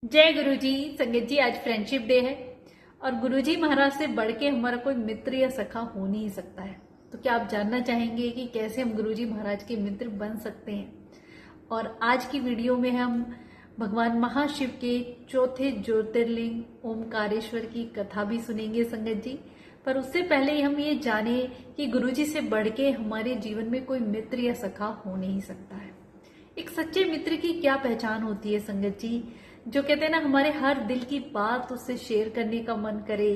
जय गुरुजी। संगत जी, आज फ्रेंडशिप डे है और गुरुजी महाराज से बढ़ के हमारा कोई मित्र या सखा हो नहीं सकता है। तो क्या आप जानना चाहेंगे कि कैसे हम गुरुजी महाराज के मित्र बन सकते हैं? और आज की वीडियो में हम भगवान महाशिव के चौथे ज्योतिर्लिंग ओमकारेश्वर की कथा भी सुनेंगे संगत जी। पर उससे पहले हम ये जाने कि गुरुजी से बढ़ के हमारे जीवन में कोई मित्र या सखा हो नहीं सकता है। एक सच्चे मित्र की क्या पहचान होती है संगत जी? जो कहते हैं ना, हमारे हर दिल की बात उससे शेयर करने का मन करे।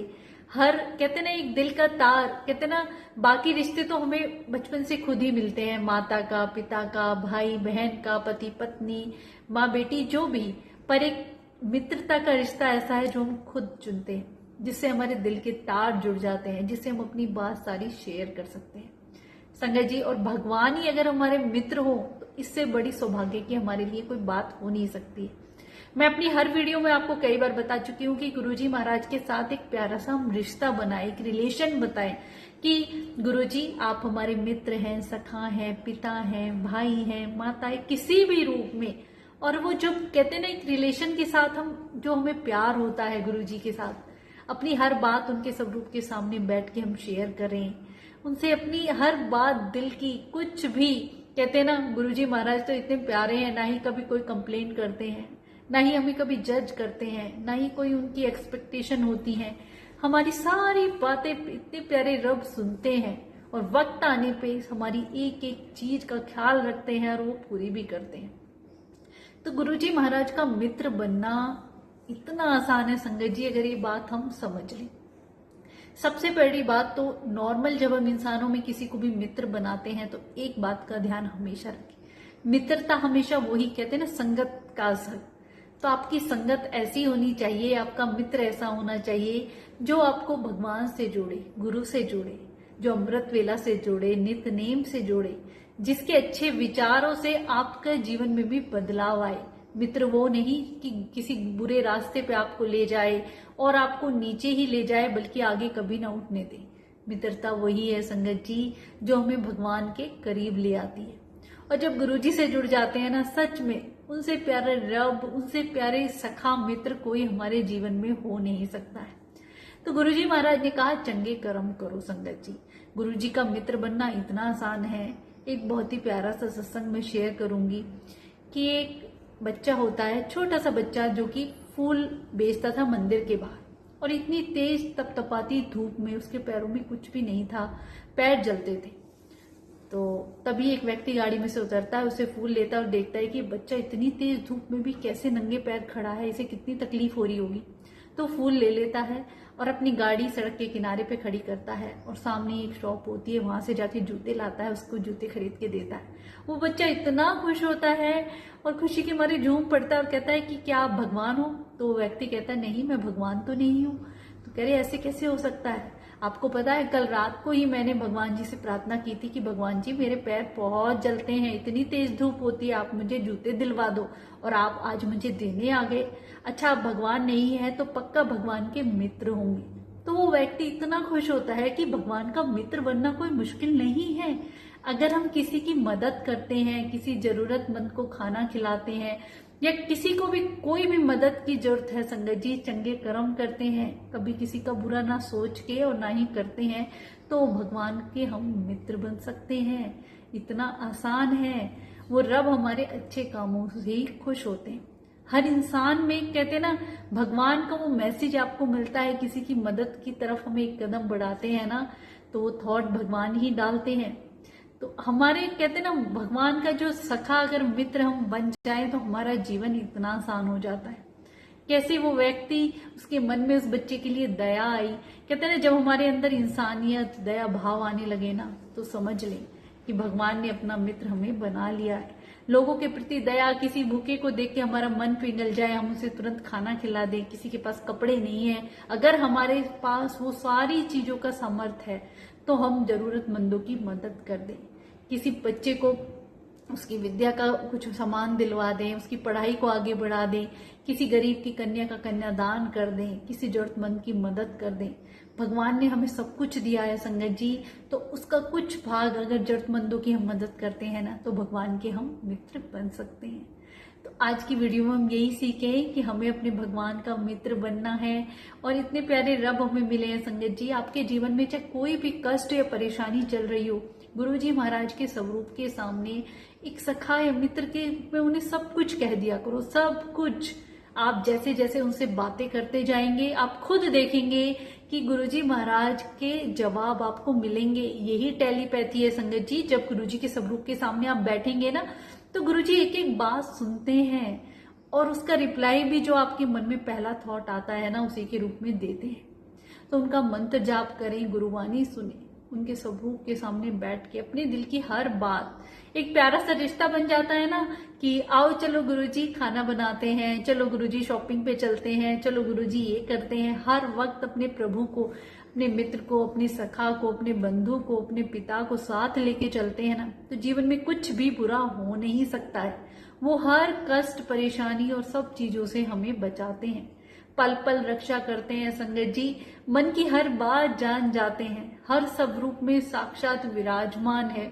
हर कहते हैं ना, एक दिल का तार, कहते हैं ना, बाकी रिश्ते तो हमें बचपन से खुद ही मिलते हैं, माता का, पिता का, भाई बहन का, पति पत्नी, माँ बेटी, जो भी। पर एक मित्रता का रिश्ता ऐसा है जो हम खुद चुनते हैं, जिससे हमारे दिल के तार जुड़ जाते हैं, जिससे हम अपनी बात सारी शेयर कर सकते हैं संगत जी। और भगवान ही अगर हमारे मित्र हो तो इससे बड़ी सौभाग्य की हमारे लिए कोई बात हो नहीं सकती। मैं अपनी हर वीडियो में आपको कई बार बता चुकी हूँ कि गुरुजी महाराज के साथ एक प्यारा सा हम रिश्ता बनाए, एक रिलेशन बताएं कि गुरुजी आप हमारे मित्र हैं, सखा हैं, पिता हैं, भाई हैं, माता है, किसी भी रूप में। और वो जो कहते हैं ना, एक रिलेशन के साथ हम, जो हमें प्यार होता है गुरुजी के साथ, अपनी हर बात उनके स्वरूप के सामने बैठ के हम शेयर करें, उनसे अपनी हर बात दिल की कुछ भी। कहते हैं ना, गुरुजी महाराज तो इतने प्यारे हैं, ना ही कभी कोई कंप्लेन करते हैं, ना ही हमें कभी जज करते हैं, ना ही कोई उनकी एक्सपेक्टेशन होती है। हमारी सारी बातें इतने प्यारे रब सुनते हैं और वक्त आने पे हमारी एक एक चीज का ख्याल रखते हैं और वो पूरी भी करते हैं। तो गुरुजी महाराज का मित्र बनना इतना आसान है संगत जी, अगर ये बात हम समझ लें। सबसे पहली बात तो, नॉर्मल जब हम इंसानों में किसी को भी मित्र बनाते हैं तो एक बात का ध्यान हमेशा रखें, मित्रता हमेशा वही, कहते हैं ना, संगत का असर। तो आपकी संगत ऐसी होनी चाहिए, आपका मित्र ऐसा होना चाहिए जो आपको भगवान से जोड़े, गुरु से जोड़े, जो अमृत वेला से जोड़े, नित्य नेम से जोड़े, जिसके अच्छे विचारों से आपके जीवन में भी बदलाव आए। मित्र वो नहीं कि किसी बुरे रास्ते पे आपको ले जाए और आपको नीचे ही ले जाए, बल्कि आगे कभी ना उठने दे। मित्रता वही है संगत जी जो हमें भगवान के करीब ले आती है। और जब गुरुजी से जुड़ जाते हैं ना, सच में उनसे प्यारे रब, उनसे प्यारे सखा मित्र कोई हमारे जीवन में हो नहीं सकता है। तो गुरुजी महाराज ने कहा, चंगे कर्म करो संगत जी। गुरुजी का मित्र बनना इतना आसान है। एक बहुत ही प्यारा सा सत्संग में शेयर करूंगी कि एक बच्चा होता है, छोटा सा बच्चा, जो कि फूल बेचता था मंदिर के बाहर, और इतनी तेज तपतपाती धूप में उसके पैरों में कुछ भी नहीं था, पैर जलते थे। तो तभी एक व्यक्ति गाड़ी में से उतरता है, उसे फूल लेता है और देखता है कि बच्चा इतनी तेज धूप में भी कैसे नंगे पैर खड़ा है, इसे कितनी तकलीफ हो रही होगी। तो फूल ले लेता है और अपनी गाड़ी सड़क के किनारे पे खड़ी करता है, और सामने एक शॉप होती है, वहां से जाके जूते लाता है, उसको जूते खरीद के देता है। वो बच्चा इतना खुश होता है और खुशी के मारे झूम पड़ता है और कहता है कि क्या आप भगवान हो? तो वो व्यक्ति कहता है, नहीं, मैं भगवान तो नहीं हूँ। तो कह रहे, ऐसे कैसे हो सकता है? आपको पता है, कल रात को ही मैंने भगवान जी से प्रार्थना की थी कि भगवान जी मेरे पैर बहुत जलते हैं, इतनी तेज धूप होती है, आप मुझे जूते दिलवा दो, और आप आज मुझे देने आ गए। अच्छा, आप भगवान नहीं है तो पक्का भगवान के मित्र होंगे। तो वो व्यक्ति इतना खुश होता है कि भगवान का मित्र बनना कोई मुश्किल नहीं है। अगर हम किसी की मदद करते हैं, किसी जरूरतमंद को खाना खिलाते हैं, या किसी को भी कोई भी मदद की जरूरत है संगत जी, चंगे कर्म करते हैं, कभी किसी का बुरा ना सोच के और ना ही करते हैं, तो भगवान के हम मित्र बन सकते हैं। इतना आसान है। वो रब हमारे अच्छे कामों से ही खुश होते हैं। हर इंसान में, कहते हैं ना, भगवान का वो मैसेज आपको मिलता है, किसी की मदद की तरफ हम एक कदम बढ़ाते हैं ना, तो वो थॉट भगवान ही डालते हैं। तो हमारे, कहते हैं ना, भगवान का जो सखा अगर मित्र हम बन जाए तो हमारा जीवन इतना आसान हो जाता है। कैसे वो व्यक्ति, उसके मन में उस बच्चे के लिए दया आई। कहते हैं ना, जब हमारे अंदर इंसानियत, दया भाव आने लगे ना, तो समझ लें कि भगवान ने अपना मित्र हमें बना लिया है। लोगों के प्रति दया, किसी भूखे को देख के हमारा मन पिघल जाए, हम उसे तुरंत खाना खिला दें, किसी के पास कपड़े नहीं है, अगर हमारे पास वो सारी चीजों का सामर्थ्य है तो हम जरूरतमंदों की मदद कर दें। किसी बच्चे को उसकी विद्या का कुछ सामान दिलवा दें, उसकी पढ़ाई को आगे बढ़ा दें, किसी गरीब की कन्या का कन्यादान कर दें, किसी जरूरतमंद की मदद कर दें। भगवान ने हमें सब कुछ दिया है संगत जी, तो उसका कुछ भाग अगर जरूरतमंदों की हम मदद करते हैं ना, तो भगवान के हम मित्र बन सकते हैं। तो आज की वीडियो में हम यही सीखे कि हमें अपने भगवान का मित्र बनना है। और इतने प्यारे रब हमें मिले हैं संगत जी। आपके जीवन में चाहे कोई भी कष्ट या परेशानी चल रही हो, गुरुजी महाराज के स्वरूप के सामने एक सखा या मित्र के में उन्हें सब कुछ कह दिया करो। सब कुछ आप जैसे जैसे उनसे बातें करते जाएंगे, आप खुद देखेंगे कि गुरुजी महाराज के जवाब आपको मिलेंगे। यही टेलीपैथी है संगत जी। जब गुरुजी के स्वरूप के सामने आप बैठेंगे ना, तो गुरुजी एक एक बात सुनते हैं और उसका रिप्लाई भी जो आपके मन में पहला थॉट आता है ना, उसी के रूप में देते हैं। तो उनका मंत्र जाप करें, गुरुवाणी सुने, उनके स्वरूप के सामने बैठ के अपने दिल की हर बात, एक प्यारा सा रिश्ता बन जाता है ना कि आओ चलो गुरुजी खाना बनाते हैं, चलो गुरुजी शॉपिंग पे चलते हैं, चलो गुरुजी ये करते हैं। हर वक्त अपने प्रभु को, अपने मित्र को, अपनी सखा को, अपने बंधु को, अपने पिता को साथ लेके चलते हैं ना, तो जीवन में कुछ भी बुरा हो नहीं सकता है। वो हर कष्ट, परेशानी और सब चीजों से हमें बचाते हैं, पल पल रक्षा करते हैं संगत जी। मन की हर बात जान जाते हैं, हर स्वरूप में साक्षात विराजमान है।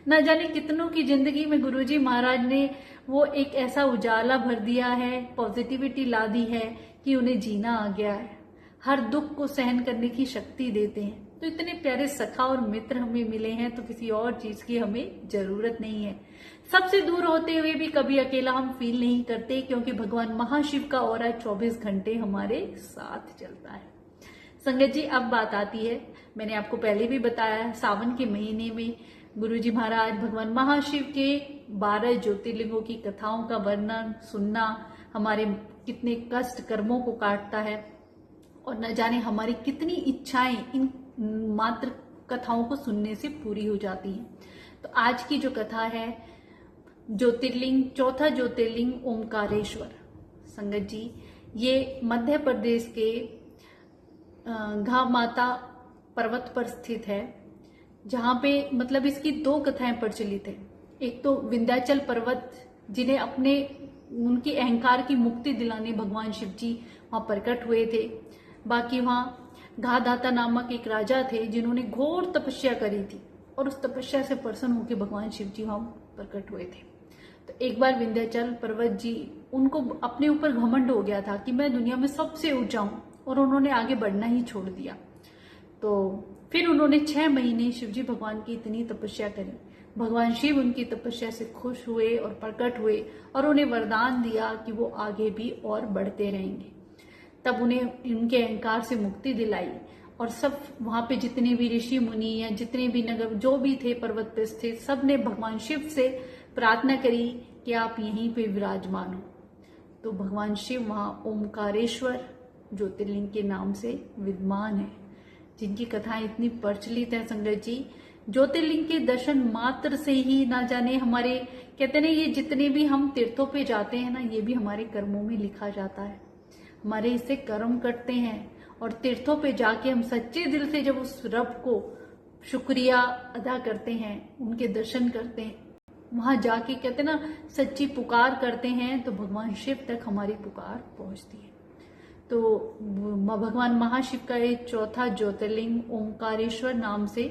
न जाने कितनों की जिंदगी में गुरुजी महाराज ने वो एक ऐसा उजाला भर दिया है, पॉजिटिविटी ला दी है कि उन्हें जीना आ गया है। हर दुख को सहन करने की शक्ति देते हैं। तो इतने प्यारे सखा और मित्र हमें मिले हैं, तो किसी और चीज की हमें जरूरत नहीं है। सबसे दूर होते हुए भी कभी अकेला हम फील नहीं करते, क्योंकि भगवान महाशिव का ऑरा 24 घंटे हमारे साथ चलता है। संगत जी, अब बात आती है, मैंने आपको पहले भी बताया, सावन के महीने में गुरुजी महाराज भगवान महाशिव के 12 ज्योतिर्लिंगों की कथाओं का वर्णन सुनना हमारे कितने कष्ट कर्मों को काटता है, और न जाने हमारी कितनी इच्छाएं इन मात्र कथाओं को सुनने से पूरी हो जाती हैं। तो आज की जो कथा है, ज्योतिर्लिंग, चौथा ज्योतिर्लिंग ओमकारेश्वर। संगत जी, ये मध्य प्रदेश के घा माता पर्वत पर स्थित है, जहां पे मतलब इसकी 2 कथाएं प्रचलित हैं। एक तो विंध्याचल पर्वत, जिन्हें अपने उनकी अहंकार की मुक्ति दिलाने भगवान शिव जी वहां प्रकट हुए थे। बाकी वहां घाधाता नामक एक राजा थे, जिन्होंने घोर तपस्या करी थी, और उस तपस्या से प्रसन्न होकर भगवान शिव जी वहां प्रकट हुए थे। तो एक बार विंध्याचल पर्वत जी, उनको अपने ऊपर घमंड हो गया था कि मैं दुनिया में सबसे ऊंचा हूं, और उन्होंने आगे बढ़ना ही छोड़ दिया। तो फिर उन्होंने 6 महीने शिव जी भगवान की इतनी तपस्या करी। भगवान शिव उनकी तपस्या से खुश हुए और प्रकट हुए, और उन्हें वरदान दिया कि वो आगे भी और बढ़ते रहेंगे। तब उन्हें उनके अहंकार से मुक्ति दिलाई, और सब वहां पे जितने भी ऋषि मुनि या जितने भी नगर जो भी थे पर्वत पे स्थित, सब ने भगवान शिव से प्रार्थना करी कि आप यहीं पे विराजमान हो। तो भगवान शिव वहां ओमकारेश्वर ज्योतिर्लिंग के नाम से विद्यमान है, जिनकी कथाएं इतनी प्रचलित है संगत जी। ज्योतिर्लिंग के दर्शन मात्र से ही ना जाने हमारे, कहते ना, ये जितने भी हम तीर्थों पे जाते हैं ना, ये भी हमारे कर्मों में लिखा जाता है। हमारे इससे कर्म करते हैं, और तीर्थों पे जाके हम सच्चे दिल से जब उस रब को शुक्रिया अदा करते हैं, उनके दर्शन करते हैं, वहां जाके कहते ना सच्ची पुकार करते हैं, तो भगवान शिव तक हमारी पुकार पहुंचती है। तो भगवान महाशिव का ये चौथा ज्योतिर्लिंग ओमकारेश्वर नाम से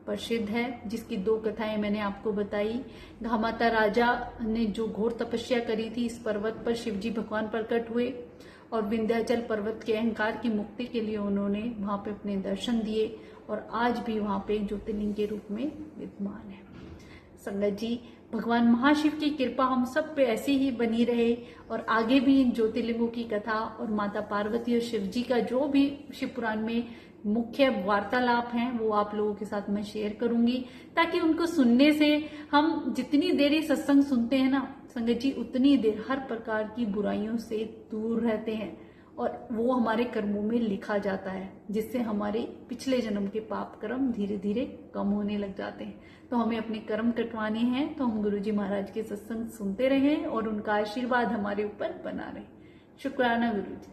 प्रसिद्ध है, जिसकी 2 कथाएं मैंने आपको बताई। घामाता राजा ने जो घोर तपस्या करी थी, इस पर्वत पर शिव जी भगवान प्रकट हुए, और विंध्याचल पर्वत के अहंकार की मुक्ति के लिए उन्होंने वहां पे अपने दर्शन दिए, और आज भी वहां पे एक ज्योतिर्लिंग के रूप में विद्यमान है। संगत जी, भगवान महाशिव की कृपा हम सब पे ऐसी ही बनी रहे, और आगे भी इन ज्योतिर्लिंगों की कथा और माता पार्वती और शिव जी का जो भी शिव पुराण में मुख्य वार्तालाप हैं, वो आप लोगों के साथ मैं शेयर करूंगी, ताकि उनको सुनने से हम जितनी देर ये सत्संग सुनते हैं ना संगत जी, उतनी देर हर प्रकार की बुराइयों से दूर रहते हैं, और वो हमारे कर्मों में लिखा जाता है, जिससे हमारे पिछले जन्म के पाप कर्म धीरे धीरे कम होने लग जाते हैं। तो हमें अपने कर्म कटवाने हैं, तो हम गुरुजी महाराज के सत्संग सुनते रहें, और उनका आशीर्वाद हमारे ऊपर बना रहे। शुक्राना गुरुजी।